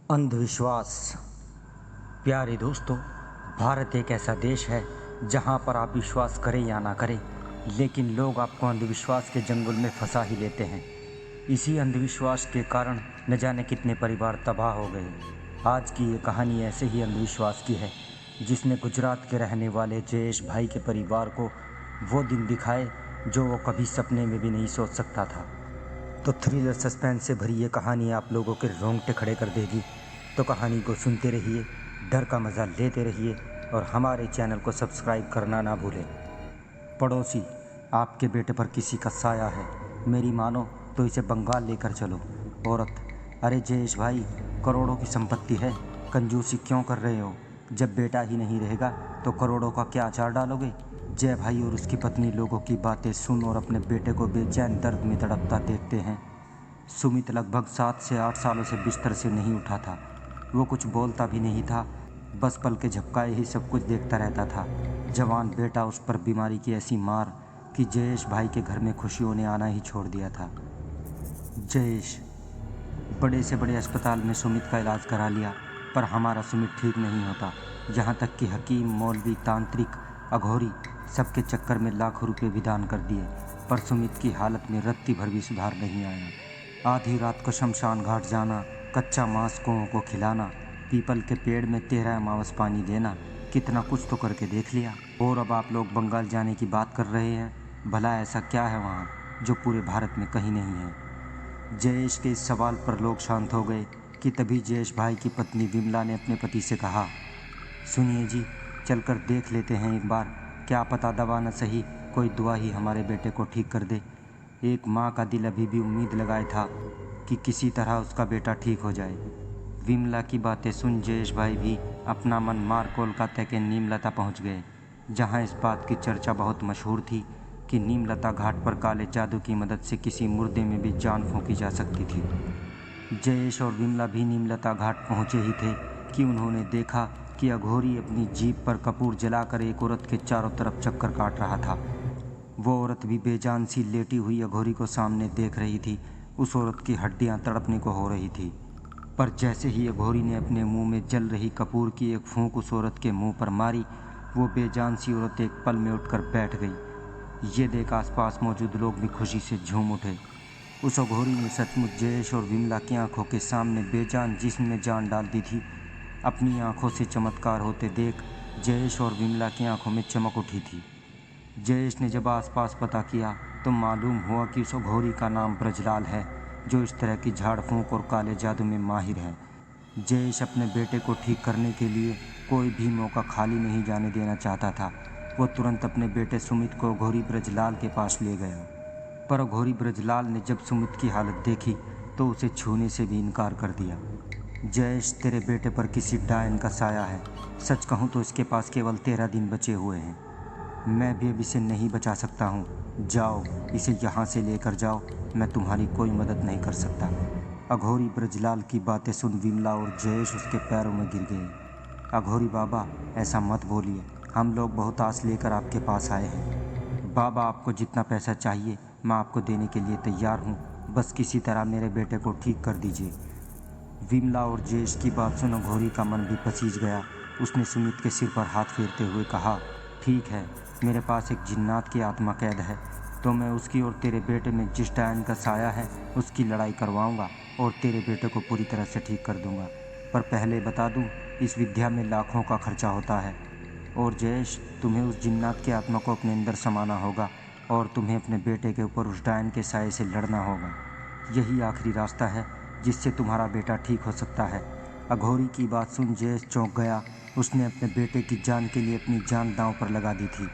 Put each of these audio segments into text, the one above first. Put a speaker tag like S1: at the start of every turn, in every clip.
S1: अंधविश्वास। प्यारे दोस्तों, भारत एक ऐसा देश है जहां पर आप विश्वास करें या ना करें, लेकिन लोग आपको अंधविश्वास के जंगल में फंसा ही लेते हैं। इसी अंधविश्वास के कारण न जाने कितने परिवार तबाह हो गए। आज की ये कहानी ऐसे ही अंधविश्वास की है, जिसने गुजरात के रहने वाले जयेश भाई के परिवार को वो दिन दिखाए जो वो कभी सपने में भी नहीं सोच सकता था। तो थ्रिलर सस्पेंस से भरी ये कहानी आप लोगों के रोंगटे खड़े कर देगी। तो कहानी को सुनते रहिए, डर का मज़ा लेते रहिए और हमारे चैनल को सब्सक्राइब करना ना भूलें। पड़ोसी, आपके बेटे पर किसी का साया है, मेरी मानो तो इसे बंगाल लेकर चलो। औरत, अरे जयेश भाई, करोड़ों की संपत्ति है, कंजूसी क्यों कर रहे हो? जब बेटा ही नहीं रहेगा तो करोड़ों का क्या अचार डालोगे? जय भाई और उसकी पत्नी लोगों की बातें सुन और अपने बेटे को बेचैन दर्द में तड़पता देखते हैं। सुमित लगभग 7 से 8 सालों से बिस्तर से नहीं उठा था। वो कुछ बोलता भी नहीं था, बस पल के झपकाए ही सब कुछ देखता रहता था। जवान बेटा उस पर बीमारी की ऐसी मार कि जयेश भाई के घर में खुशियों ने आना ही छोड़ दिया था। जयेश, बड़े से बड़े अस्पताल में सुमित का इलाज करा लिया, पर हमारा सुमित ठीक नहीं होता। यहाँ तक कि हकीम, मौलवी, तांत्रिक, अघोरी सबके चक्कर में लाखों रुपए भी दान कर दिए, पर सुमित की हालत में रत्ती भर भी सुधार नहीं आया। आधी रात को शमशान घाट जाना, कच्चा मांस कौओं को खिलाना, पीपल के पेड़ में 13 अमावस पानी देना, कितना कुछ तो करके देख लिया। और अब आप लोग बंगाल जाने की बात कर रहे हैं। भला ऐसा क्या है वहाँ जो पूरे भारत में कहीं नहीं है? जयेश के इस सवाल पर लोग शांत हो गए कि तभी जयेश भाई की पत्नी विमला ने अपने पति से कहा, सुनिए जी, चलकर देख लेते हैं एक बार, क्या पता दवा न सही कोई दुआ ही हमारे बेटे को ठीक कर दे। एक माँ का दिल अभी भी उम्मीद लगाए था कि किसी तरह उसका बेटा ठीक हो जाए। विमला की बातें सुन जयेश भाई भी अपना मन मार कोलकाता के नीमलता पहुँच गए, जहाँ इस बात की चर्चा बहुत मशहूर थी कि नीमलता घाट पर काले जादू की मदद से किसी मुर्दे में भी जान फूंकी जा सकती थी। जयेश और विमला भी नीमलता घाट पहुंचे ही थे कि उन्होंने देखा कि अघोरी अपनी जीप पर कपूर जलाकर एक औरत के चारों तरफ चक्कर काट रहा था। वो औरत भी बेजान सी लेटी हुई अघोरी को सामने देख रही थी। उस औरत की हड्डियां तड़पने को हो रही थी, पर जैसे ही अघोरी ने अपने मुंह में जल रही कपूर की एक फूंक उस औरत के मुंह पर मारी, वो बेजान सी औरत एक पल में उठकर बैठ गई। ये देख आसपास मौजूद लोग भी खुशी से झूम उठे। उस अघोरी ने सचमुच जयेश और विमला की आंखों के सामने बेजान जिस्म में जान डाल दी थी। अपनी आंखों से चमत्कार होते देख जयेश और विमला की आंखों में चमक उठी थी। जयेश ने जब आसपास पता किया तो मालूम हुआ कि उस अघोरी का नाम ब्रजलाल है, जो इस तरह की झाड़ फूंक और काले जादू में माहिर है। जयेश अपने बेटे को ठीक करने के लिए कोई भी मौका खाली नहीं जाने देना चाहता था। वो तुरंत अपने बेटे सुमित को अघोरी ब्रजलाल के पास ले गया, पर अघोरी ब्रजलाल ने जब सुमित की हालत देखी तो उसे छूने से भी इनकार कर दिया। जयेश, तेरे बेटे पर किसी डायन का साया है। सच कहूँ तो इसके पास केवल 13 दिन बचे हुए हैं। मैं भी अब इसे नहीं बचा सकता हूँ। जाओ, इसे यहाँ से लेकर जाओ, मैं तुम्हारी कोई मदद नहीं कर सकता। अघोरी ब्रजलाल की बातें सुन विमला और जयेश उसके पैरों में गिर गए। अघोरी बाबा, ऐसा मत बोलिए, हम लोग बहुत आस लेकर आपके पास आए हैं। बाबा, आपको जितना पैसा चाहिए मैं आपको देने के लिए तैयार हूँ, बस किसी तरह मेरे बेटे को ठीक कर दीजिए। विमला और जयेश की बात सुन अघोरी का मन भी पसीज गया। उसने सुमित के सिर पर हाथ फेरते हुए कहा, ठीक है, मेरे पास एक जिन्नात की आत्मा कैद है, तो मैं उसकी और तेरे बेटे में जिस डायन का साया है उसकी लड़ाई करवाऊंगा और तेरे बेटे को पूरी तरह से ठीक कर दूंगा। पर पहले बता दूं, इस विद्या में लाखों का खर्चा होता है। और जयेश, तुम्हें उस जिन्नात की आत्मा को अपने अंदर समाना होगा और तुम्हें अपने बेटे के ऊपर उस डायन के साये से लड़ना होगा। यही आखिरी रास्ता है जिससे तुम्हारा बेटा ठीक हो सकता है। अघोरी की बात सुन जयेश चौंक गया। उसने अपने बेटे की जान के लिए अपनी जान दांव पर लगा दी थी।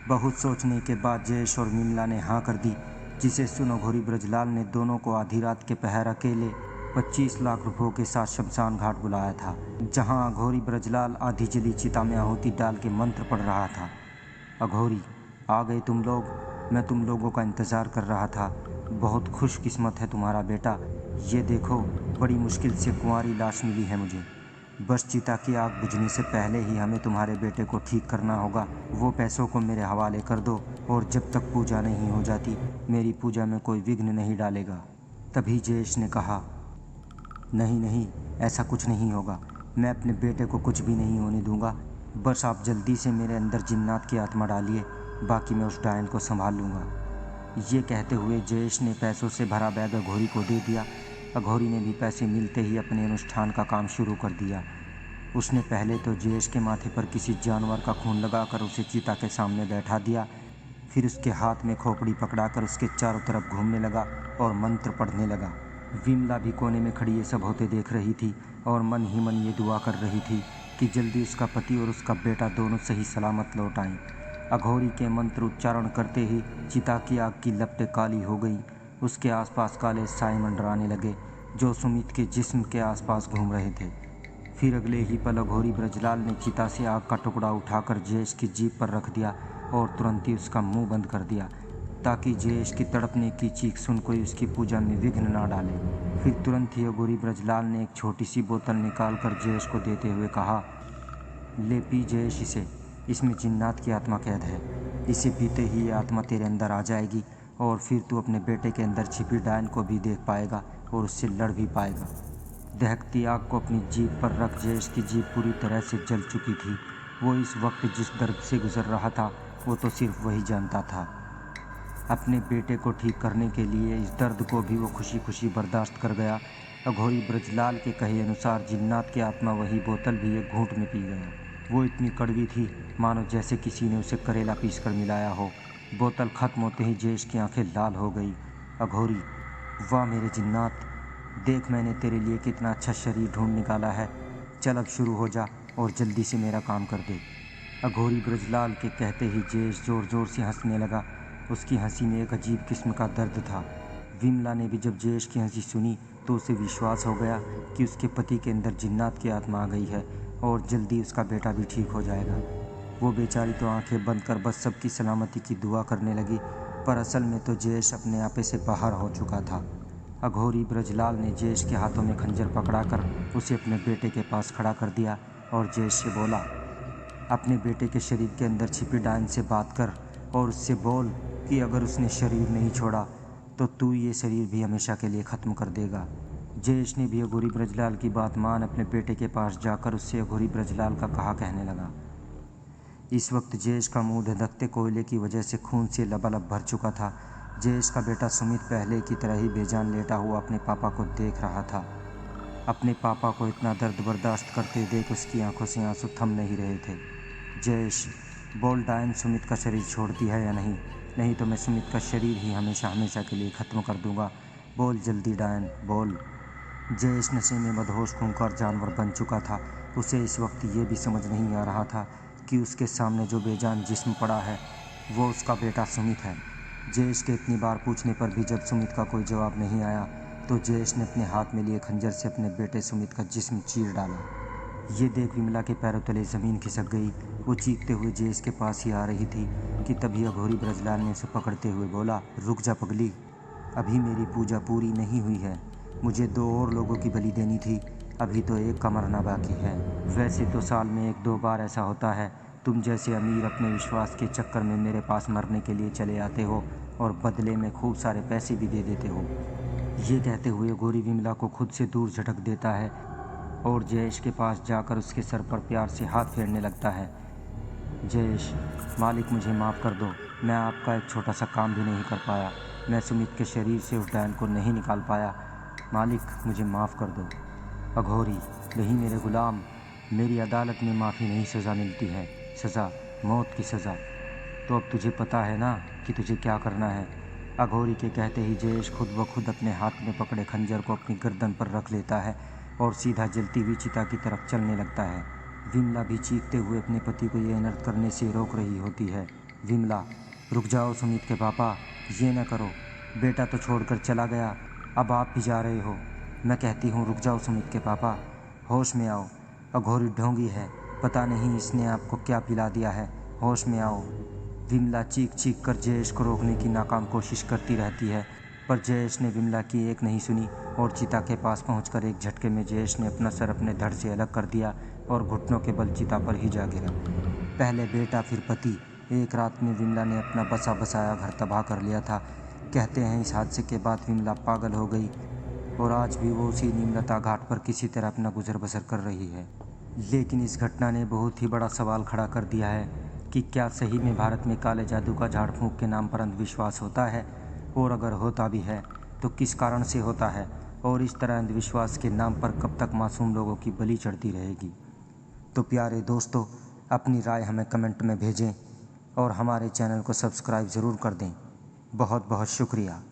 S1: बहुत सोचने के बाद जयेश और विमला ने हाँ कर दी, जिसे सुन अघोरी ब्रजलाल ने दोनों को आधी रात के पहर अकेले 25 लाख रुपयों के साथ शमशान घाट बुलाया था, जहां अघोरी ब्रजलाल आधी जली चिता में आहुति डाल के मंत्र पढ़ रहा था। अघोरी, आ गए तुम लोग, मैं तुम लोगों का इंतज़ार कर रहा था। बहुत खुशकिस्मत है तुम्हारा बेटा। ये देखो, बड़ी मुश्किल से कुंवारी लाश मिली है मुझे। बस चिता की आग बुझने से पहले ही हमें तुम्हारे बेटे को ठीक करना होगा। वो पैसों को मेरे हवाले कर दो और जब तक पूजा नहीं हो जाती मेरी पूजा में कोई विघ्न नहीं डालेगा। तभी जयेश ने कहा, नहीं नहीं, ऐसा कुछ नहीं होगा। मैं अपने बेटे को कुछ भी नहीं होने दूंगा। बस आप जल्दी से मेरे अंदर जिन्नात की आत्मा डालिए, बाकी मैं उस डायन को संभाल लूँगा। ये कहते हुए जयेश ने पैसों से भरा बैग अघोरी को दे दिया। अघोरी ने भी पैसे मिलते ही अपने अनुष्ठान का काम शुरू कर दिया। उसने पहले तो जयेश के माथे पर किसी जानवर का खून लगाकर उसे चिता के सामने बैठा दिया। फिर उसके हाथ में खोपड़ी पकड़ाकर उसके चारों तरफ घूमने लगा और मंत्र पढ़ने लगा। विमला भी कोने में खड़ी ये सब होते देख रही थी और मन ही मन ये दुआ कर रही थी कि जल्दी उसका पति और उसका बेटा दोनों सही सलामत लौट आएं। अघोरी के मंत्र उच्चारण करते ही चिता की आग की लपटें काली हो गई। उसके आसपास काले साए मंडराने लगे जो सुमित के जिस्म के आसपास घूम रहे थे। फिर अगले ही पल अघोरी ब्रजलाल ने चिता से आग का टुकड़ा उठाकर जयेश की जीभ पर रख दिया और तुरंत ही उसका मुंह बंद कर दिया ताकि जयेश की तड़पने की चीख सुन कोई उसकी पूजा में विघ्न ना डाले। फिर तुरंत ही अघोरी ब्रजलाल ने एक छोटी सी बोतल निकाल कर जयेश को देते हुए कहा, ले पी जयेश इसे, इसमें जिन्नात की आत्मा कैद है। इसे पीते ही ये आत्मा तेरे अंदर आ जाएगी और फिर तू अपने बेटे के अंदर छिपी डायन को भी देख पाएगा और उससे लड़ भी पाएगा। दहकती आग को अपनी जीभ पर रख जयेश की जीभ पूरी तरह से जल चुकी थी। वो इस वक्त जिस दर्द से गुजर रहा था वो तो सिर्फ वही जानता था। अपने बेटे को ठीक करने के लिए इस दर्द को भी वो खुशी खुशी बर्दाश्त कर गया। अघोरी ब्रजलाल के कहे अनुसार जिन्नात की आत्मा वही बोतल भी एक घूंट में पी गया। वो इतनी कड़वी थी मानो जैसे किसी ने उसे करेला पीस कर मिलाया हो। बोतल खत्म होते ही जयेश की आंखें लाल हो गई। अघोरी, वाह मेरे जिन्नात, देख मैंने तेरे लिए कितना अच्छा शरीर ढूंढ निकाला है। चल अब शुरू हो जा और जल्दी से मेरा काम कर दे। अघोरी ब्रजलाल के कहते ही जयेश जोर जोर से हंसने लगा। उसकी हंसी में एक अजीब किस्म का दर्द था। विमला ने भी जब जयेश की हंसी सुनी तो उसे विश्वास हो गया कि उसके पति के अंदर जिन्नात की आत्मा आ गई है और जल्दी उसका बेटा भी ठीक हो जाएगा। वो बेचारी तो आंखें बंद कर बस सबकी सलामती की दुआ करने लगी, पर असल में तो जयेश अपने आपे से बाहर हो चुका था। अघोरी ब्रजलाल ने जयेश के हाथों में खंजर पकड़ाकर उसे अपने बेटे के पास खड़ा कर दिया और जयेश से बोला, अपने बेटे के शरीर के अंदर छिपी डायन से बात कर और उससे बोल कि अगर उसने शरीर नहीं छोड़ा तो तू ये शरीर भी हमेशा के लिए ख़त्म कर देगा। जयेश ने भी अघोरी ब्रजलाल की बात मान अपने बेटे के पास जाकर उससे अघोरी ब्रजलाल का कहा कहने लगा। इस वक्त जयेश का मुंह धधकते कोयले की वजह से खून से लबालब भर चुका था। जयेश का बेटा सुमित पहले की तरह ही बेजान लेटा हुआ अपने पापा को देख रहा था। अपने पापा को इतना दर्द बर्दाश्त करते देख उसकी आंखों से आंसू थम नहीं रहे थे। जयेश, बोल डायन सुमित का शरीर छोड़ती है या नहीं, नहीं तो मैं सुमित का शरीर ही हमेशा हमेशा के लिए ख़त्म कर दूंगा। बोल जल्दी डायन, बोल। जयेश नशे में मदहोश खूंखार जानवर बन चुका था। उसे इस वक्त ये भी समझ नहीं आ रहा था कि उसके सामने जो बेजान जिस्म पड़ा है वो उसका बेटा सुमित है। जयेश के इतनी बार पूछने पर भी जब सुमित का कोई जवाब नहीं आया तो जयेश ने अपने हाथ में लिए खंजर से अपने बेटे सुमित का जिस्म चीर डाला। ये देख विमला के पैरों तले ज़मीन खिसक गई। वो चीखते हुए जयेश के पास ही आ रही थी कि तभी अघोरी ब्रजलाल ने उसे पकड़ते हुए बोला, रुक जा पगली, अभी मेरी पूजा पूरी नहीं हुई है। मुझे 2 और लोगों की बलि देनी थी, अभी तो एक का मरना बाकी है। वैसे तो साल में 1-2 बार ऐसा होता है। तुम जैसे अमीर अपने विश्वास के चक्कर में मेरे पास मरने के लिए चले आते हो और बदले में खूब सारे पैसे भी दे देते हो। ये कहते हुए अघोरी विमला को खुद से दूर झटक देता है और जयेश के पास जाकर उसके सर पर प्यार से हाथ फेरने लगता है। जयेश, मालिक मुझे माफ़ कर दो, मैं आपका एक छोटा सा काम भी नहीं कर पाया। मैं सुमित के शरीर से उस डायन को नहीं निकाल पाया। मालिक मुझे माफ़ कर दो। अघोरी, नहीं मेरे गुलाम, मेरी अदालत में माफ़ी नहीं सज़ा मिलती है, सज़ा मौत की सज़ा। तो अब तुझे पता है ना कि तुझे क्या करना है। अघोरी के कहते ही जयेश खुद ब खुद अपने हाथ में पकड़े खंजर को अपनी गर्दन पर रख लेता है और सीधा जलती हुई चिता की तरफ चलने लगता है। विमला भी चीखते हुए अपने पति को ये अनर्थ करने से रोक रही होती है। विमला, रुक जाओ सुमित के पापा, ये न करो, बेटा तो छोड़कर चला गया, अब आप भी जा रहे हो। मैं कहती हूँ रुक जाओ सुमित के पापा, होश में आओ। अघोरी ढोंगी है, पता नहीं इसने आपको क्या पिला दिया है, होश में आओ। विमला चीख चीख कर जयेश को रोकने की नाकाम कोशिश करती रहती है, पर जयेश ने विमला की एक नहीं सुनी और चिता के पास पहुंचकर एक झटके में जयेश ने अपना सर अपने धड़ से अलग कर दिया और घुटनों के बल चिता पर ही जा गिरा। पहले बेटा फिर पति, एक रात में विमला ने अपना बसा बसाया घर तबाह कर लिया था। कहते हैं इस हादसे के बाद विमला पागल हो गई और आज भी वो उसी नीमलता घाट पर किसी तरह अपना गुजर बसर कर रही है। लेकिन इस घटना ने बहुत ही बड़ा सवाल खड़ा कर दिया है कि क्या सही में भारत में काले जादू का झाड़ फूंक के नाम पर अंधविश्वास होता है, और अगर होता भी है तो किस कारण से होता है, और इस तरह अंधविश्वास के नाम पर कब तक मासूम लोगों की बलि चढ़ती रहेगी। तो प्यारे दोस्तों, अपनी राय हमें कमेंट में भेजें और हमारे चैनल को सब्सक्राइब ज़रूर कर दें। बहुत बहुत शुक्रिया।